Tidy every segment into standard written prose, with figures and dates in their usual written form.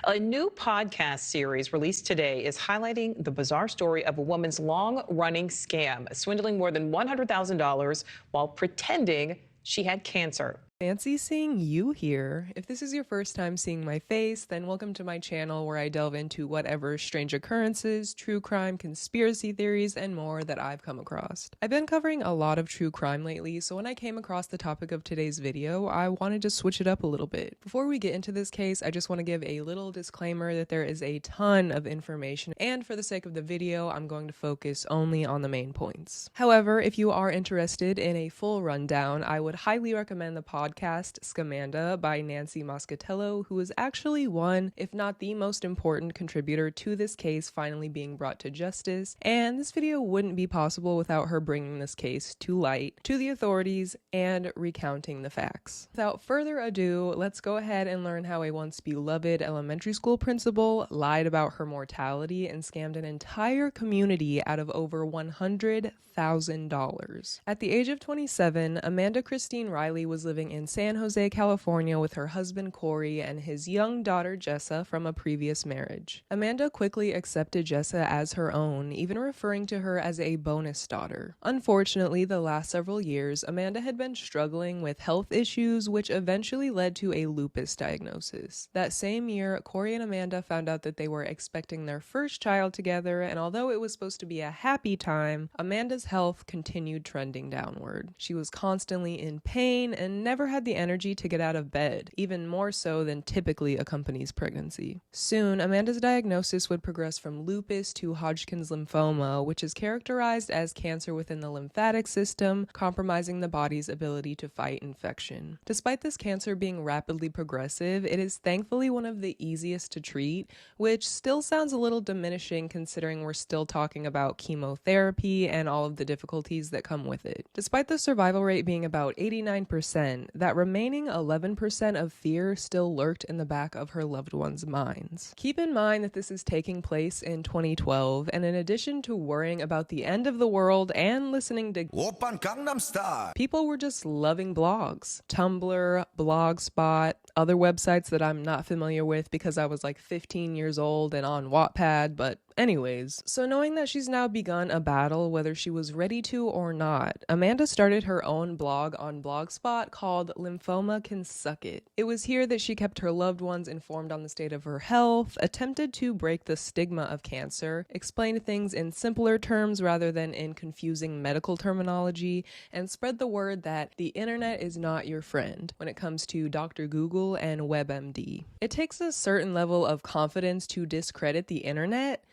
A new podcast series released today is highlighting the bizarre story of a woman's long-running scam, swindling more than $100,000 while pretending she had cancer. Fancy seeing you here. If this is your first time seeing my face, then welcome to my channel where I delve into whatever strange occurrences, true crime, conspiracy theories, and more that I've come across. I've been covering a lot of true crime lately, so when I came across the topic of today's video, I wanted to switch it up a little bit. Before we get into this case, I just want to give a little disclaimer that there is a ton of information, and for the sake of the video, I'm going to focus only on the main points. However, if you are interested in a full rundown, I would highly recommend the podcast Scamanda by Nancy Moscatello, who is actually one, if not the most important contributor to this case finally being brought to justice, and this video wouldn't be possible without her bringing this case to light, to the authorities, and recounting the facts. Without further ado, let's go ahead and learn how a once beloved elementary school principal lied about her mortality and scammed an entire community out of over $100,000. At the age of 27, Amanda Christine Riley was living in San Jose, California with her husband Corey and his young daughter Jessa from a previous marriage. Amanda quickly accepted Jessa as her own, even referring to her as a bonus daughter. Unfortunately, the last several years, Amanda had been struggling with health issues, which eventually led to a lupus diagnosis. That same year, Corey and Amanda found out that they were expecting their first child together, and although it was supposed to be a happy time, Amanda's health continued trending downward. She was constantly in pain and never had the energy to get out of bed, even more so than typically accompanies pregnancy. Soon, Amanda's diagnosis would progress from lupus to Hodgkin's lymphoma, which is characterized as cancer within the lymphatic system, compromising the body's ability to fight infection. Despite this cancer being rapidly progressive, it is thankfully one of the easiest to treat, which still sounds a little diminishing considering we're still talking about chemotherapy and all of the difficulties that come with it. Despite the survival rate being about 89%, that remaining 11% of fear still lurked in the back of her loved ones' minds. Keep in mind that this is taking place in 2012, and in addition to worrying about the end of the world and listening to Oppan Gangnam Style, people were just loving blogs. Tumblr, Blogspot, other websites that I'm not familiar with because I was like 15 years old and on Wattpad, but anyways, so knowing that she's now begun a battle whether she was ready to or not, Amanda started her own blog on Blogspot called Lymphoma Can Suck It. It was here that she kept her loved ones informed on the state of her health, attempted to break the stigma of cancer, explained things in simpler terms rather than in confusing medical terminology, and spread the word that the internet is not your friend when it comes to Dr. Google and WebMD. It takes a certain level of confidence to discredit the internet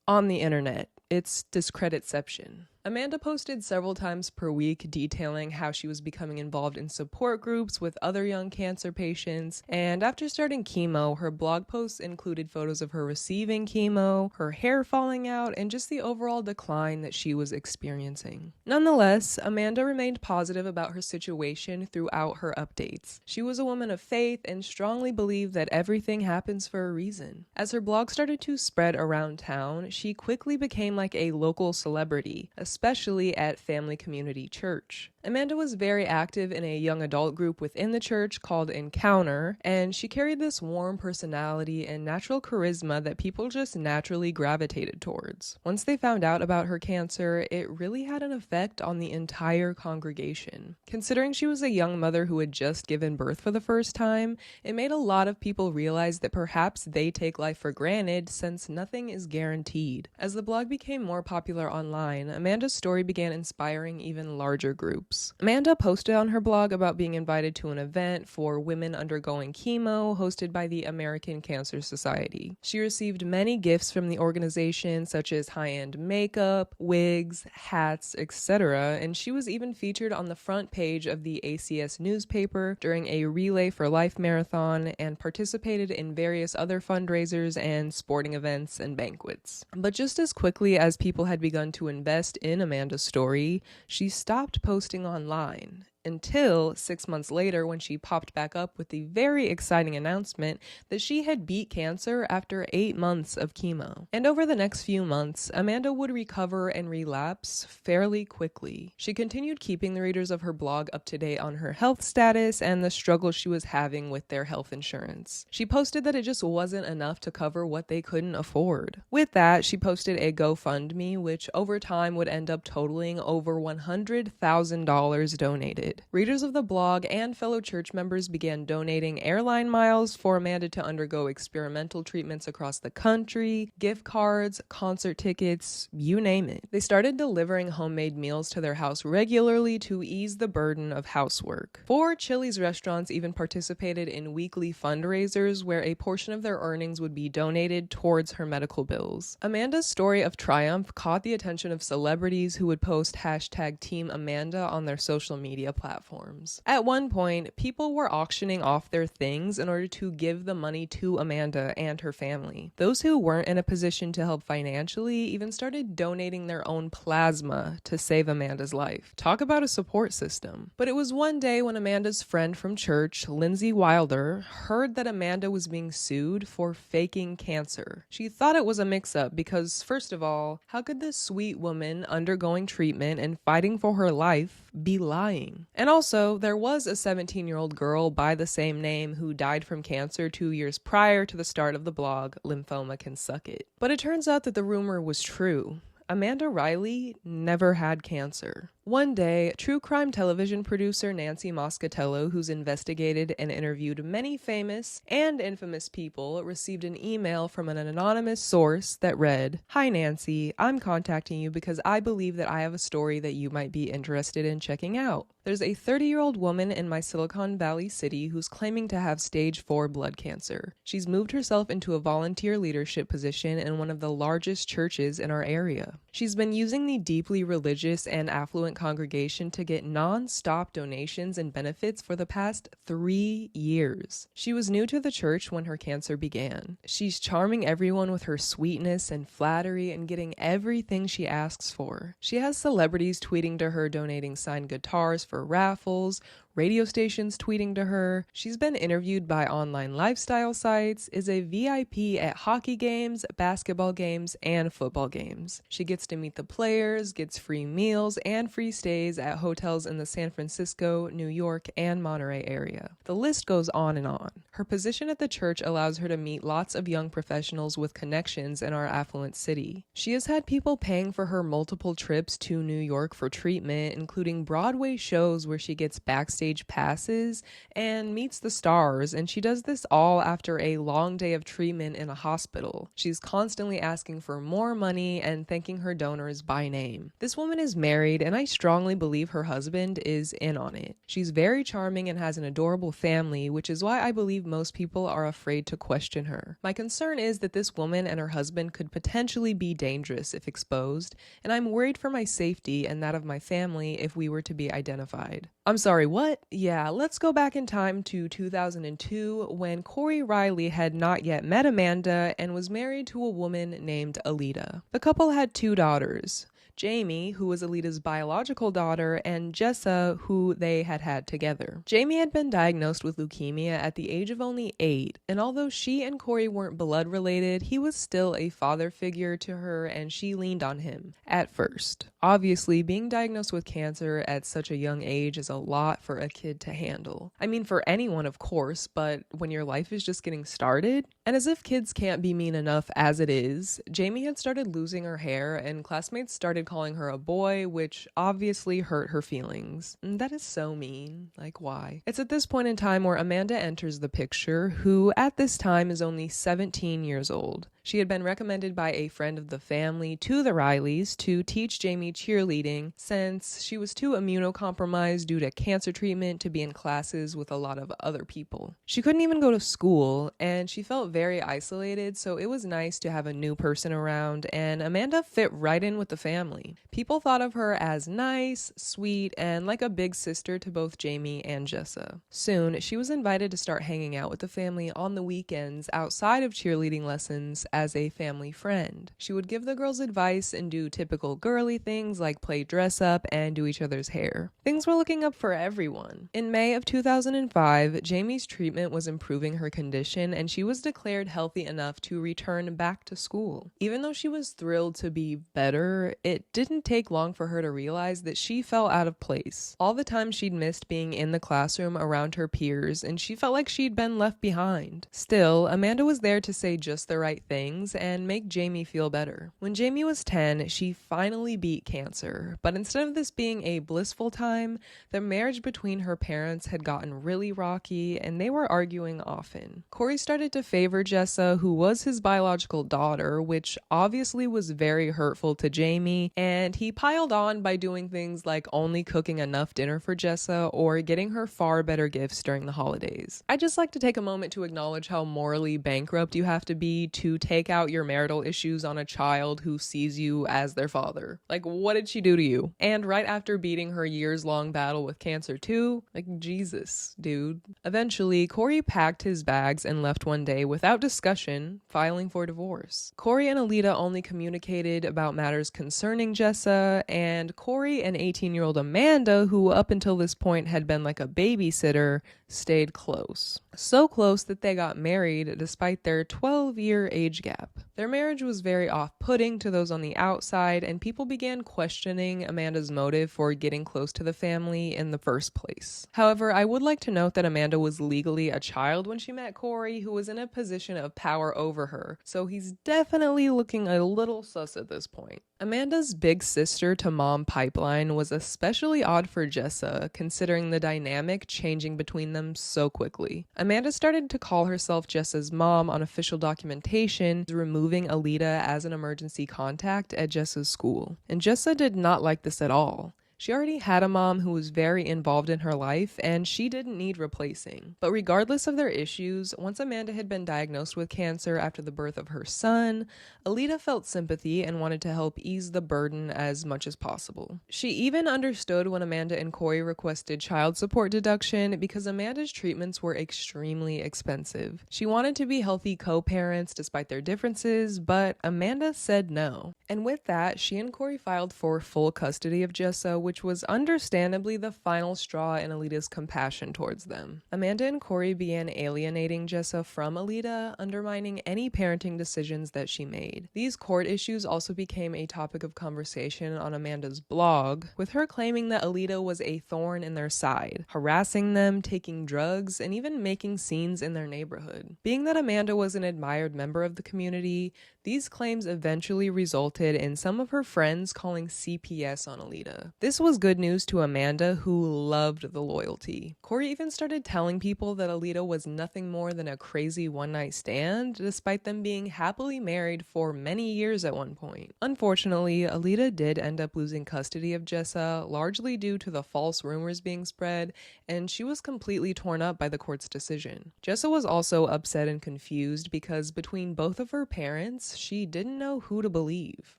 on the internet. It's discreditception. Amanda posted several times per week detailing how she was becoming involved in support groups with other young cancer patients, and after starting chemo, her blog posts included photos of her receiving chemo, her hair falling out, and just the overall decline that she was experiencing. Nonetheless, Amanda remained positive about her situation throughout her updates. She was a woman of faith and strongly believed that everything happens for a reason. As her blog started to spread around town, she quickly became like a local celebrity, especially at Family Community Church. Amanda was very active in a young adult group within the church called Encounter, and she carried this warm personality and natural charisma that people just naturally gravitated towards. Once they found out about her cancer, it really had an effect on the entire congregation. Considering she was a young mother who had just given birth for the first time, it made a lot of people realize that perhaps they take life for granted since nothing is guaranteed. As the blog became more popular online, Amanda's story began inspiring even larger groups. Amanda posted on her blog about being invited to an event for women undergoing chemo hosted by the American Cancer Society. She received many gifts from the organization, such as high-end makeup, wigs, hats, etc., and she was even featured on the front page of the ACS newspaper during a Relay for Life marathon and participated in various other fundraisers and sporting events and banquets. But just as quickly as people had begun to invest in Amanda's story, she stopped posting online. until 6 months later when she popped back up with the very exciting announcement that she had beat cancer after 8 months of chemo. And over the next few months, Amanda would recover and relapse fairly quickly. She continued keeping the readers of her blog up to date on her health status and the struggles she was having with their health insurance. She posted that it just wasn't enough to cover what they couldn't afford. With that, she posted a GoFundMe, which over time would end up totaling over $100,000 donated. Readers of the blog and fellow church members began donating airline miles for Amanda to undergo experimental treatments across the country, gift cards, concert tickets, you name it. They started delivering homemade meals to their house regularly to ease the burden of housework. 4 Chili's restaurants even participated in weekly fundraisers where a portion of their earnings would be donated towards her medical bills. Amanda's story of triumph caught the attention of celebrities who would post hashtag Team Amanda on their social media platforms. At one point, people were auctioning off their things in order to give the money to Amanda and her family. Those who weren't in a position to help financially even started donating their own plasma to save Amanda's life. Talk about a support system. But it was one day when Amanda's friend from church, Lindsay Wilder, heard that Amanda was being sued for faking cancer. She thought it was a mix-up because, first of all, how could this sweet woman undergoing treatment and fighting for her life be lying? And also, there was a 17-year-old girl by the same name who died from cancer 2 years prior to the start of the blog, Lymphoma Can Suck It. But it turns out that the rumor was true. Amanda Riley never had cancer. One day, true crime television producer Nancy Moscatello, who's investigated and interviewed many famous and infamous people, received an email from an anonymous source that read, "Hi Nancy, I'm contacting you because I believe that I have a story that you might be interested in checking out. There's a 30-year-old woman in my Silicon Valley city who's claiming to have stage 4 blood cancer. She's moved herself into a volunteer leadership position in one of the largest churches in our area. She's been using the deeply religious and affluent congregation to get non-stop donations and benefits for the past 3 years. She was new to the church when her cancer began. She's charming everyone with her sweetness and flattery and getting everything she asks for. She has celebrities tweeting to her donating signed guitars for raffles, radio stations tweeting to her. She's been interviewed by online lifestyle sites, is a VIP at hockey games, basketball games, and football games. She gets to meet the players, gets free meals, and free stays at hotels in the San Francisco, New York, and Monterey area. The list goes on and on. Her position at the church allows her to meet lots of young professionals with connections in our affluent city. She has had people paying for her multiple trips to New York for treatment, including Broadway shows where she gets backstage passes and meets the stars, and she does this all after a long day of treatment in a hospital. She's constantly asking for more money and thanking her donors by name. This woman is married, and I strongly believe her husband is in on it. She's very charming and has an adorable family, which is why I believe most people are afraid to question her. My concern is that this woman and her husband could potentially be dangerous if exposed, and I'm worried for my safety and that of my family if we were to be identified. I'm sorry, what? Yeah, let's go back in time to 2002 when Corey Riley had not yet met Amanda and was married to a woman named Alita. The couple had 2 daughters. Jamie, who was Alita's biological daughter, and Jessa, who they had had together. Jamie had been diagnosed with leukemia at the age of only 8, and although she and Corey weren't blood related, he was still a father figure to her, and she leaned on him at first. Obviously, being diagnosed with cancer at such a young age is a lot for a kid to handle. I mean, for anyone, of course, but when your life is just getting started? And as if kids can't be mean enough as it is, Jamie had started losing her hair, and classmates started calling her a boy, which obviously hurt her feelings. And that is so mean. Like, why? It's at this point in time where Amanda enters the picture, who at this time is only 17 years old. She had been recommended by a friend of the family to the Rileys to teach Jamie cheerleading since she was too immunocompromised due to cancer treatment to be in classes with a lot of other people. She couldn't even go to school, and she felt very isolated, so it was nice to have a new person around, and Amanda fit right in with the family. People thought of her as nice, sweet, and like a big sister to both Jamie and Jessa. Soon, she was invited to start hanging out with the family on the weekends outside of cheerleading lessons as a family friend. She would give the girls advice and do typical girly things like play dress up and do each other's hair. Things were looking up for everyone. In May of 2005, Jamie's treatment was improving her condition and she was declared healthy enough to return back to school. Even though she was thrilled to be better, it didn't take long for her to realize that she felt out of place. All the time she'd missed being in the classroom around her peers, and she felt like she'd been left behind. Still, Amanda was there to say just the right things and make Jamie feel better. When Jamie was 10, she finally beat cancer, but instead of this being a blissful time, the marriage between her parents had gotten really rocky and they were arguing often. Corey started to favor Jessa, who was his biological daughter, which obviously was very hurtful to Jamie, and he piled on by doing things like only cooking enough dinner for Jessa or getting her far better gifts during the holidays. I'd just like to take a moment to acknowledge how morally bankrupt you have to be to take out your marital issues on a child who sees you as their father. Like, what did she do to you? And right after beating her years-long battle with cancer too? Like, Jesus, dude. Eventually, Corey packed his bags and left one day without discussion, filing for divorce. Corey and Alita only communicated about matters concerning Jessa, and Corey and 18-year-old Amanda, who up until this point had been like a babysitter, stayed close. So close that they got married despite their 12-year age gap. Their marriage was very off-putting to those on the outside, and people began questioning Amanda's motive for getting close to the family in the first place. However, I would like to note that Amanda was legally a child when she met Corey, who was in a position of power over her, so he's definitely looking a little sus at this point. Amanda's big sister to mom pipeline was especially odd for Jessa, considering the dynamic changing between them so quickly. Amanda started to call herself Jessa's mom on official documentation, removing Alita as an emergency contact at Jessa's school. And Jessa did not like this at all. She already had a mom who was very involved in her life, and she didn't need replacing. But regardless of their issues, once Amanda had been diagnosed with cancer after the birth of her son, Alita felt sympathy and wanted to help ease the burden as much as possible. She even understood when Amanda and Corey requested child support deduction because Amanda's treatments were extremely expensive. She wanted to be healthy co-parents despite their differences, but Amanda said no. And with that, she and Corey filed for full custody of Jessa, which was understandably the final straw in Alita's compassion towards them. Amanda and Corey began alienating Jessa from Alita, undermining any parenting decisions that she made. These court issues also became a topic of conversation on Amanda's blog, with her claiming that Alita was a thorn in their side, harassing them, taking drugs, and even making scenes in their neighborhood. Being that Amanda was an admired member of the community, these claims eventually resulted in some of her friends calling CPS on Alita. This was good news to Amanda, who loved the loyalty. Corey even started telling people that Alita was nothing more than a crazy one-night stand, despite them being happily married for many years at one point. Unfortunately, Alita did end up losing custody of Jessa, largely due to the false rumors being spread, and she was completely torn up by the court's decision. Jessa was also upset and confused because between both of her parents, she didn't know who to believe.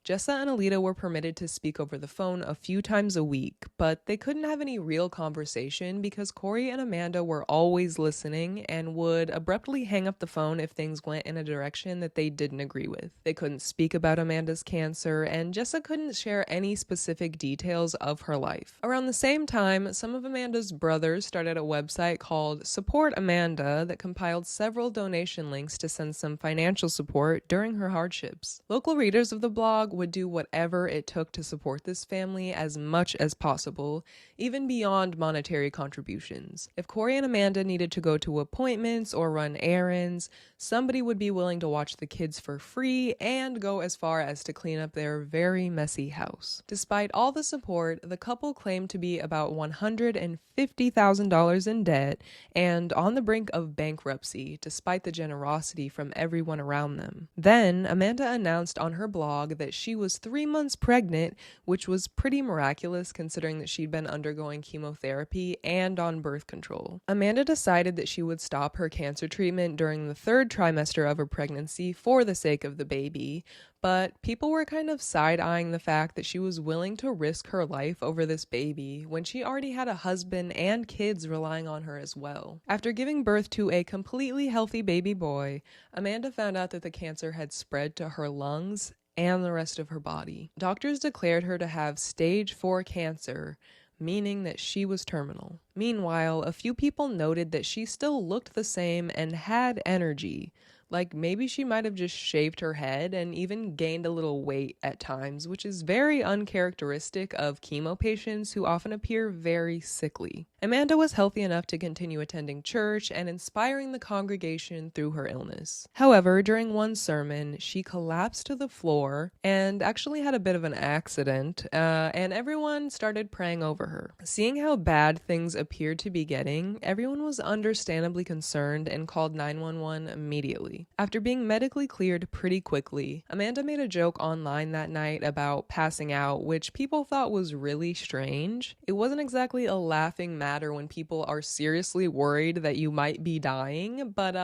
Jessa and Alita were permitted to speak over the phone a few times a week, but they couldn't have any real conversation because Corey and Amanda were always listening and would abruptly hang up the phone if things went in a direction that they didn't agree with. They couldn't speak about Amanda's cancer, and Jessa couldn't share any specific details of her life. Around the same time, some of Amanda's brothers started a website called Support Amanda that compiled several donation links to send some financial support during her hardships. Local readers of the blog would do whatever it took to support this family as much as possible, even beyond monetary contributions. If Corey and Amanda needed to go to appointments or run errands, somebody would be willing to watch the kids for free and go as far as to clean up their very messy house. Despite all the support, the couple claimed to be about $150,000 in debt and on the brink of bankruptcy, despite the generosity from everyone around them. Then, Amanda announced on her blog that she was 3 months pregnant, which was pretty miraculous ridiculous considering that she'd been undergoing chemotherapy and on birth control. Amanda decided that she would stop her cancer treatment during the 3rd trimester of her pregnancy for the sake of the baby, but people were kind of side-eyeing the fact that she was willing to risk her life over this baby when she already had a husband and kids relying on her as well. After giving birth to a completely healthy baby boy, Amanda found out that the cancer had spread to her lungs and the rest of her body. Doctors declared her to have stage 4 cancer, meaning that she was terminal. Meanwhile, a few people noted that she still looked the same and had energy. Like maybe she might have just shaved her head and even gained a little weight at times, which is very uncharacteristic of chemo patients who often appear very sickly. Amanda was healthy enough to continue attending church and inspiring the congregation through her illness. However, during one sermon, she collapsed to the floor and actually had a bit of an accident, and everyone started praying over her. Seeing how bad things appeared to be getting, everyone was understandably concerned and called 911 immediately. After being medically cleared pretty quickly, Amanda made a joke online that night about passing out, which people thought was really strange. It wasn't exactly a laughing matter when people are seriously worried that you might be dying, but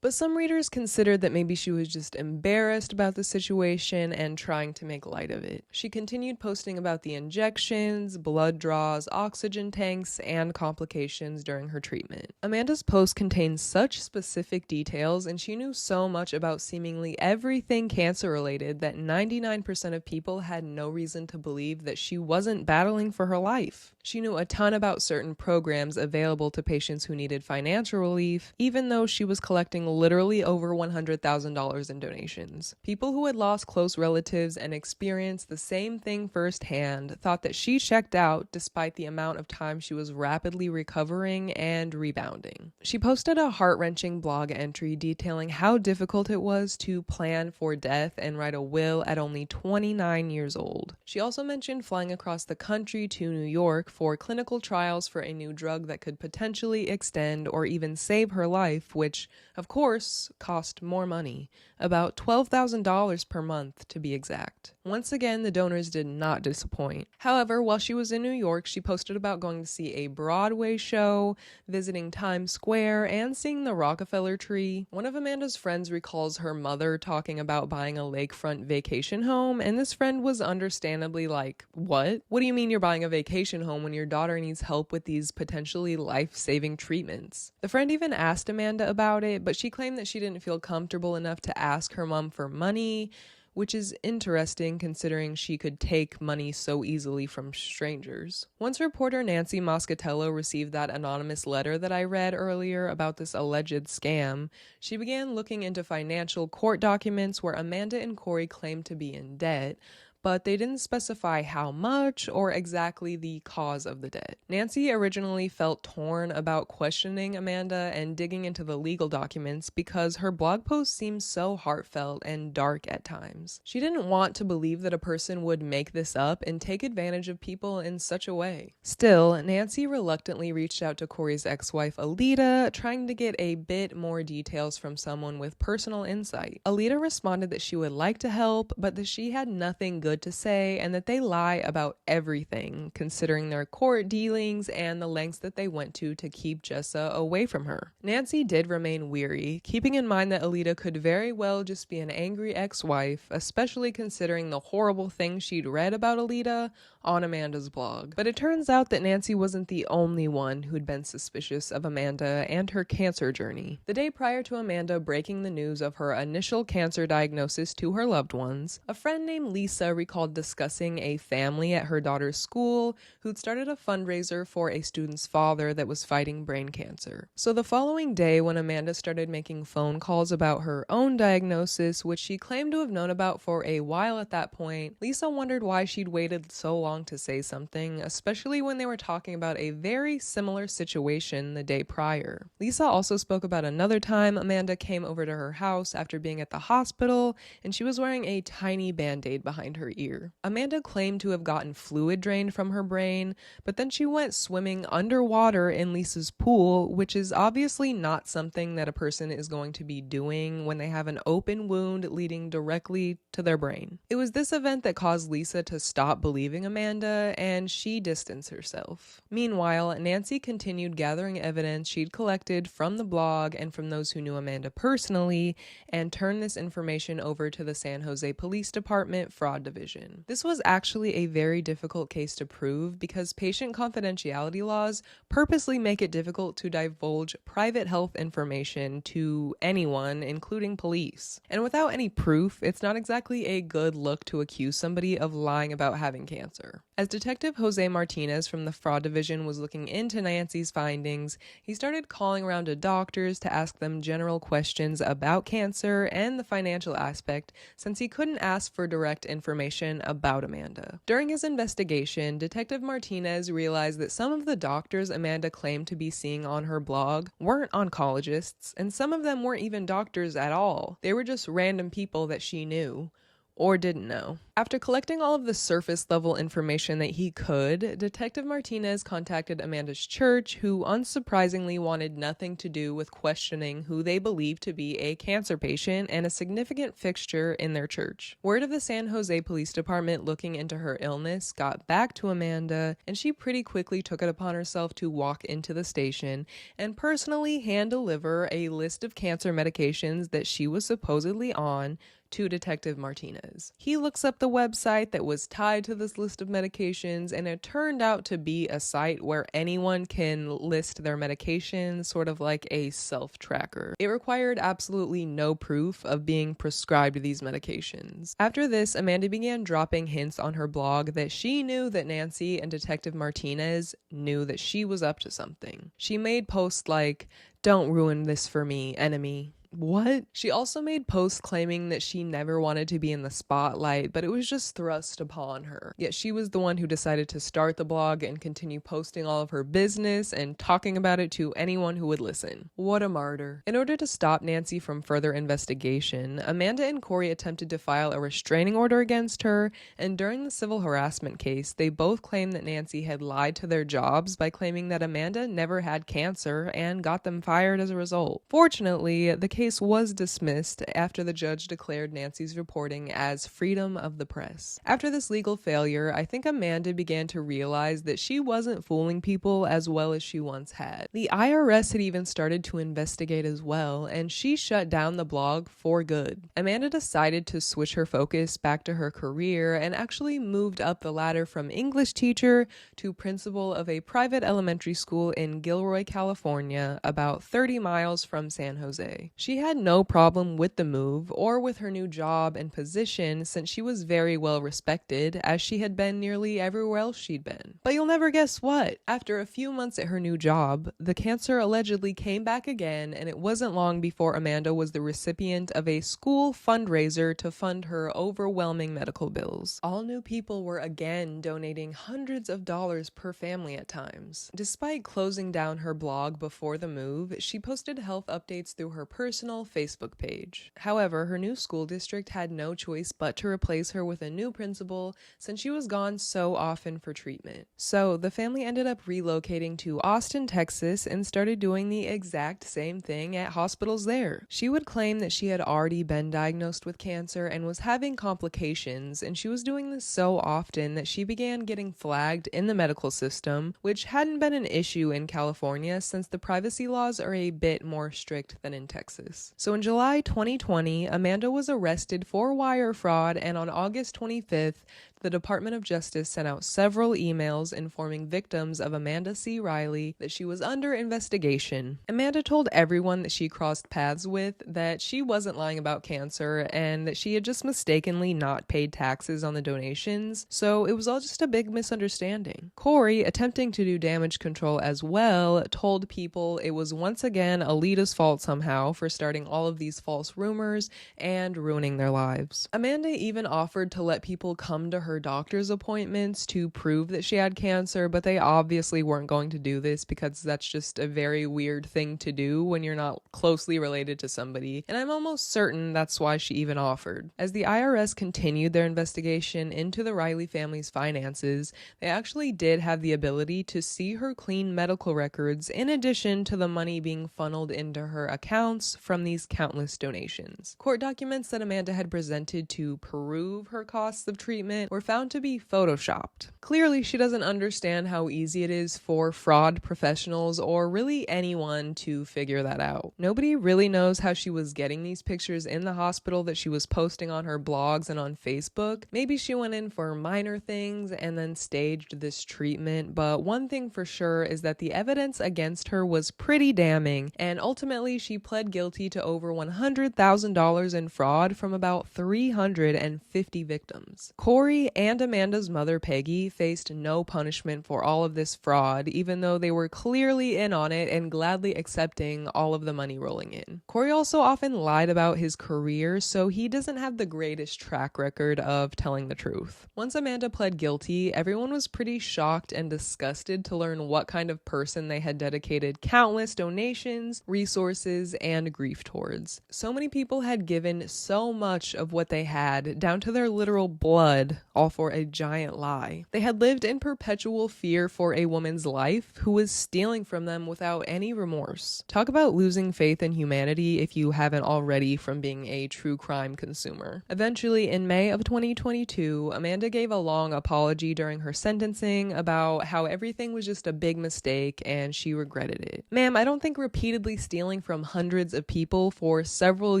some readers considered that maybe she was just embarrassed about the situation and trying to make light of it. She continued posting about the injections, blood draws, oxygen tanks, and complications during her treatment. Amanda's post contained such specific details, and she knew so much about seemingly everything cancer related that 99% of people had no reason to believe that she wasn't battling for her life. She knew a ton about certain programs available to patients who needed financial relief, even though she was collecting literally over $100,000 in donations. People who had lost close relatives and experienced the same thing firsthand thought that she checked out despite the amount of time she was rapidly recovering and rebounding. She posted a heart-wrenching blog entry detailing how difficult it was to plan for death and write a will at only 29 years old. She also mentioned flying across the country to New York for clinical trials for a new drug that could potentially extend or even save her life, which, of course, cost more money, about $12,000 per month to be exact. Once again, the donors did not disappoint. However, while she was in New York, she posted about going to see a Broadway show, visiting Times Square, and seeing the Rockefeller tree. One of Amanda's friends recalls her mother talking about buying a lakefront vacation home, and this friend was understandably like, "What? What do you mean you're buying a vacation home when your daughter needs help with these potentially life-saving treatments?" The friend even asked Amanda about it, but she claimed that she didn't feel comfortable enough to ask her mom for money, which is interesting considering she could take money so easily from strangers. Once reporter Nancy Moscatello received that anonymous letter that I read earlier about this alleged scam, she began looking into financial court documents where Amanda and Corey claimed to be in debt, but they didn't specify how much or exactly the cause of the debt. Nancy originally felt torn about questioning Amanda and digging into the legal documents because her blog post seemed so heartfelt and dark at times. She didn't want to believe that a person would make this up and take advantage of people in such a way. Still, Nancy reluctantly reached out to Corey's ex-wife Alita, trying to get a bit more details from someone with personal insight. Alita responded that she would like to help, but that she had nothing good to say and that they lie about everything, considering their court dealings and the lengths that they went to keep Jessa away from her. Nancy did remain weary, keeping in mind that Alita could very well just be an angry ex-wife, especially considering the horrible things she'd read about Alita on Amanda's blog. But it turns out that Nancy wasn't the only one who'd been suspicious of Amanda and her cancer journey. The day prior to Amanda breaking the news of her initial cancer diagnosis to her loved ones, a friend named Lisa recalled discussing a family at her daughter's school who'd started a fundraiser for a student's father that was fighting brain cancer. So the following day, when Amanda started making phone calls about her own diagnosis, which she claimed to have known about for a while at that point, Lisa wondered why she'd waited so long to say something, especially when they were talking about a very similar situation the day prior. Lisa also spoke about another time Amanda came over to her house after being at the hospital, and she was wearing a tiny band-aid behind her ear. Amanda claimed to have gotten fluid drained from her brain, but then she went swimming underwater in Lisa's pool, which is obviously not something that a person is going to be doing when they have an open wound leading directly to their brain. It was this event that caused Lisa to stop believing Amanda, and she distanced herself. Meanwhile, Nancy continued gathering evidence she'd collected from the blog and from those who knew Amanda personally, and turned this information over to the San Jose Police Department Fraud Division. This was actually a very difficult case to prove because patient confidentiality laws purposely make it difficult to divulge private health information to anyone, including police. And without any proof, it's not exactly a good look to accuse somebody of lying about having cancer. As Detective Jose Martinez from the Fraud Division was looking into Nancy's findings, he started calling around to doctors to ask them general questions about cancer and the financial aspect, since he couldn't ask for direct information about Amanda. During his investigation, Detective Martinez realized that some of the doctors Amanda claimed to be seeing on her blog weren't oncologists, and some of them weren't even doctors at all. They were just random people that she knew. Or didn't know. After collecting all of the surface level information that he could, Detective Martinez contacted Amanda's church, who unsurprisingly wanted nothing to do with questioning who they believed to be a cancer patient and a significant fixture in their church. Word of the San Jose Police Department looking into her illness got back to Amanda, and she pretty quickly took it upon herself to walk into the station and personally hand deliver a list of cancer medications that she was supposedly on to Detective Martinez. He looks up the website that was tied to this list of medications, and it turned out to be a site where anyone can list their medications, sort of like a self-tracker. It required absolutely no proof of being prescribed these medications. After this, Amanda began dropping hints on her blog that she knew that Nancy and Detective Martinez knew that she was up to something. She made posts like, "Don't ruin this for me, enemy." What? She also made posts claiming that she never wanted to be in the spotlight, but it was just thrust upon her. Yet she was the one who decided to start the blog and continue posting all of her business and talking about it to anyone who would listen. What a martyr. In order to stop Nancy from further investigation, Amanda and Corey attempted to file a restraining order against her, and during the civil harassment case, they both claimed that Nancy had lied to their jobs by claiming that Amanda never had cancer and got them fired as a result. Fortunately, the case was dismissed after the judge declared Nancy's reporting as freedom of the press. After this legal failure, I think Amanda began to realize that she wasn't fooling people as well as she once had. The IRS had even started to investigate as well, and she shut down the blog for good. Amanda decided to switch her focus back to her career and actually moved up the ladder from English teacher to principal of a private elementary school in Gilroy, California, about 30 miles from San Jose. She had no problem with the move or with her new job and position, since she was very well respected, as she had been nearly everywhere else she'd been. But you'll never guess what. After a few months at her new job, the cancer allegedly came back again, and it wasn't long before Amanda was the recipient of a school fundraiser to fund her overwhelming medical bills. All new people were again donating hundreds of dollars per family at times. Despite closing down her blog before the move, she posted health updates through her personal Facebook page. However, her new school district had no choice but to replace her with a new principal, since she was gone so often for treatment. So the family ended up relocating to Austin, Texas, and started doing the exact same thing at hospitals there. She would claim that she had already been diagnosed with cancer and was having complications, and she was doing this so often that she began getting flagged in the medical system, which hadn't been an issue in California since the privacy laws are a bit more strict than in Texas. So in July 2020, Amanda was arrested for wire fraud, and on August 25th, the Department of Justice sent out several emails informing victims of Amanda C. Riley that she was under investigation. Amanda told everyone that she crossed paths with that she wasn't lying about cancer and that she had just mistakenly not paid taxes on the donations, so it was all just a big misunderstanding. Corey, attempting to do damage control as well, told people it was once again Alita's fault somehow for starting all of these false rumors and ruining their lives. Amanda even offered to let people come to her doctor's appointments to prove that she had cancer, but they obviously weren't going to do this because that's just a very weird thing to do when you're not closely related to somebody, and I'm almost certain that's why she even offered. As the IRS continued their investigation into the Riley family's finances, they actually did have the ability to see her clean medical records in addition to the money being funneled into her accounts from these countless donations. Court documents that Amanda had presented to prove her costs of treatment were found to be photoshopped. Clearly, she doesn't understand how easy it is for fraud professionals or really anyone to figure that out. Nobody really knows how she was getting these pictures in the hospital that she was posting on her blogs and on Facebook. Maybe she went in for minor things and then staged this treatment, but one thing for sure is that the evidence against her was pretty damning, and ultimately she pled guilty to over $100,000 in fraud from about 350 victims. Corey and Amanda's mother, Peggy, faced no punishment for all of this fraud, even though they were clearly in on it and gladly accepting all of the money rolling in. Corey also often lied about his career, so he doesn't have the greatest track record of telling the truth. Once Amanda pled guilty, everyone was pretty shocked and disgusted to learn what kind of person they had dedicated countless donations, resources, and grief towards. So many people had given so much of what they had, down to their literal blood, all for a giant lie. They had lived in perpetual fear for a woman's life who was stealing from them without any remorse. Talk about losing faith in humanity if you haven't already from being a true crime consumer. Eventually, in May of 2022, Amanda gave a long apology during her sentencing about how everything was just a big mistake and she regretted it. Ma'am, I don't think repeatedly stealing from hundreds of people for several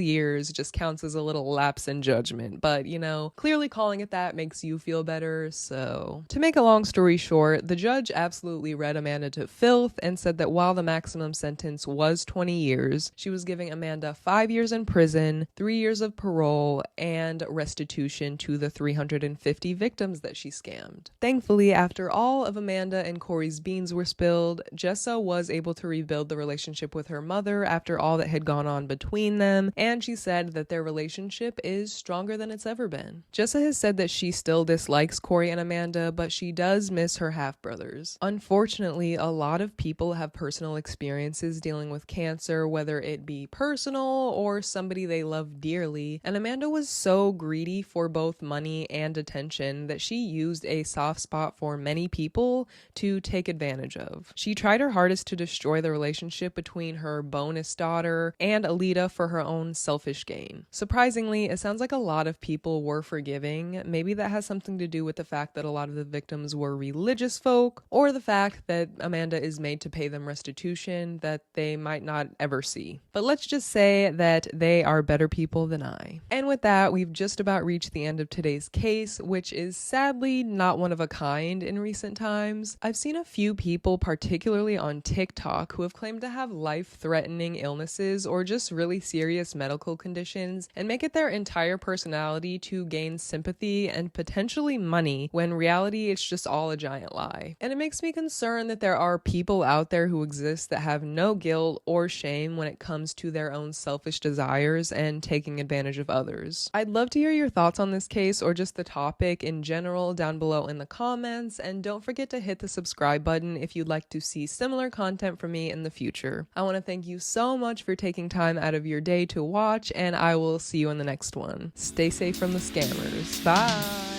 years just counts as a little lapse in judgment, but you know, clearly calling it that makes you feel better, so. To make a long story short, the judge absolutely read Amanda to filth and said that while the maximum sentence was 20 years, she was giving Amanda 5 years in prison, 3 years of parole, and restitution to the 350 victims that she scammed. Thankfully, after all of Amanda and Corey's beans were spilled, Jessa was able to rebuild the relationship with her mother after all that had gone on between them, and she said that their relationship is stronger than it's ever been. Jessa has said that she still dislikes Corey and Amanda, but she does miss her half-brothers. Unfortunately, a lot of people have personal experiences dealing with cancer, whether it be personal or somebody they love dearly, and Amanda was so greedy for both money and attention that she used a soft spot for many people to take advantage of. She tried her hardest to destroy the relationship between her bonus daughter and Alita for her own selfish gain. Surprisingly, it sounds like a lot of people were forgiving. Maybe that has something to do with the fact that a lot of the victims were religious folk, or the fact that Amanda is made to pay them restitution that they might not ever see. But let's just say that they are better people than I. And with that, we've just about reached the end of today's case, which is sadly not one of a kind in recent times. I've seen a few people, particularly on TikTok, who have claimed to have life-threatening illnesses or just really serious medical conditions and make it their entire personality to gain sympathy and potentially money, when in reality it's just all a giant lie. And it makes me concerned that there are people out there who exist that have no guilt or shame when it comes to their own selfish desires and taking advantage of others. I'd love to hear your thoughts on this case or just the topic in general down below in the comments, and don't forget to hit the subscribe button if you'd like to see similar content from me in the future. I want to thank you so much for taking time out of your day to watch, and I will see you in the next one. Stay safe from the scammers. Bye!